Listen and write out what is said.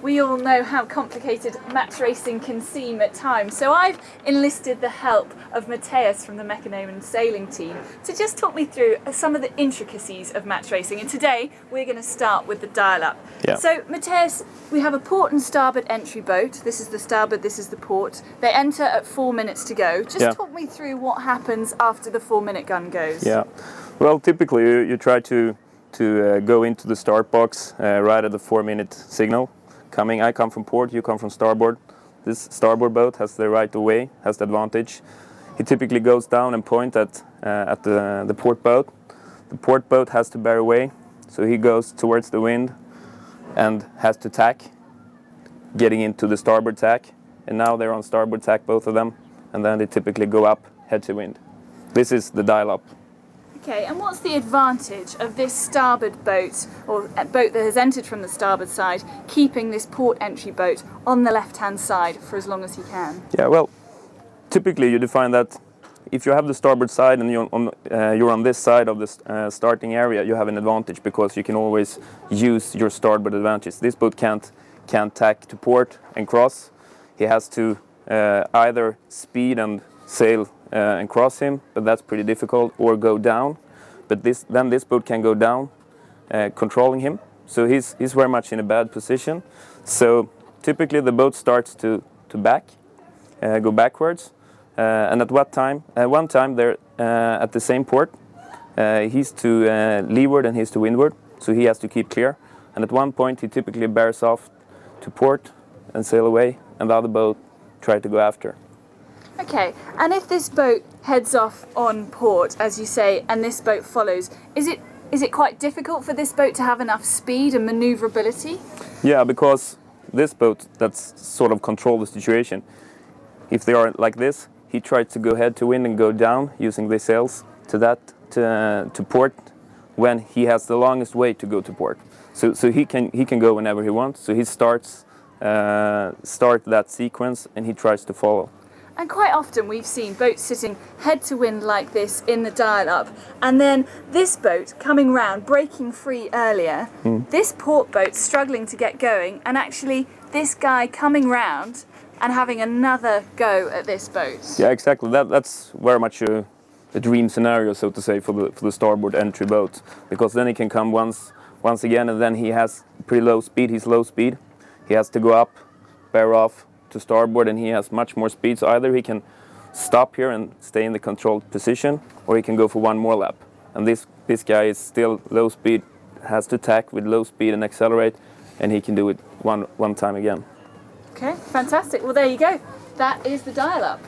we all know how complicated match racing can seem at times. So I've enlisted the help of Matthias from the Mekonomen sailing team to just talk me through some of the intricacies of match racing. And today we're going to start with the dial-up. Yeah. So Matthias, we have a port and starboard entry boat. This is the starboard, this is the port. They enter at 4 minutes to go. Just talk me through what happens after the 4-minute gun goes. Yeah. Well, typically you try to go into the start box right at the 4-minute signal. I come from port, you come from starboard. This starboard boat has the right of way, has the advantage. He typically goes down and point at the port boat. The port boat has to bear away, so he goes towards the wind and has to tack, getting into the starboard tack. And now they're on starboard tack, both of them, and then they typically go up, head to wind. This is the dial-up. Okay, and what's the advantage of this starboard boat, or a boat that has entered from the starboard side, keeping this port entry boat on the left-hand side for as long as he can? Yeah, well, typically you define that if you have the starboard side and you're on this side of the starting area, you have an advantage because you can always use your starboard advantage. This boat can't tack to port and cross. He has to either speed and sail and cross him, but that's pretty difficult, or go down. But then this boat can go down, controlling him. So he's very much in a bad position. So typically the boat starts to go backwards. And at one time they're at the same port. He's to leeward and he's to windward, so he has to keep clear. And at one point he typically bears off to port and sail away, and the other boat try to go after. Okay, and if this boat heads off on port, as you say, and this boat follows, is it quite difficult for this boat to have enough speed and maneuverability? Yeah, because this boat that's sort of control the situation. If they are like this, he tries to go head to wind and go down using the sails to port when he has the longest way to go to port. So he can go whenever he wants. So he starts that sequence and he tries to follow. And quite often we've seen boats sitting head to wind like this in the dial-up, and then this boat coming round, breaking free earlier, this port boat struggling to get going, and actually this guy coming round and having another go at this boat. Yeah, exactly. That's very much a dream scenario, so to say, for the starboard entry boat, because then he can come once again, and then he has pretty low speed. He's low speed. He has to go up, bear off to starboard, and he has much more speed. So either he can stop here and stay in the controlled position, or he can go for one more lap. And this guy is still low speed, has to tack with low speed and accelerate, and he can do it one time again. Okay, fantastic. Well, there you go. That is the dial-up.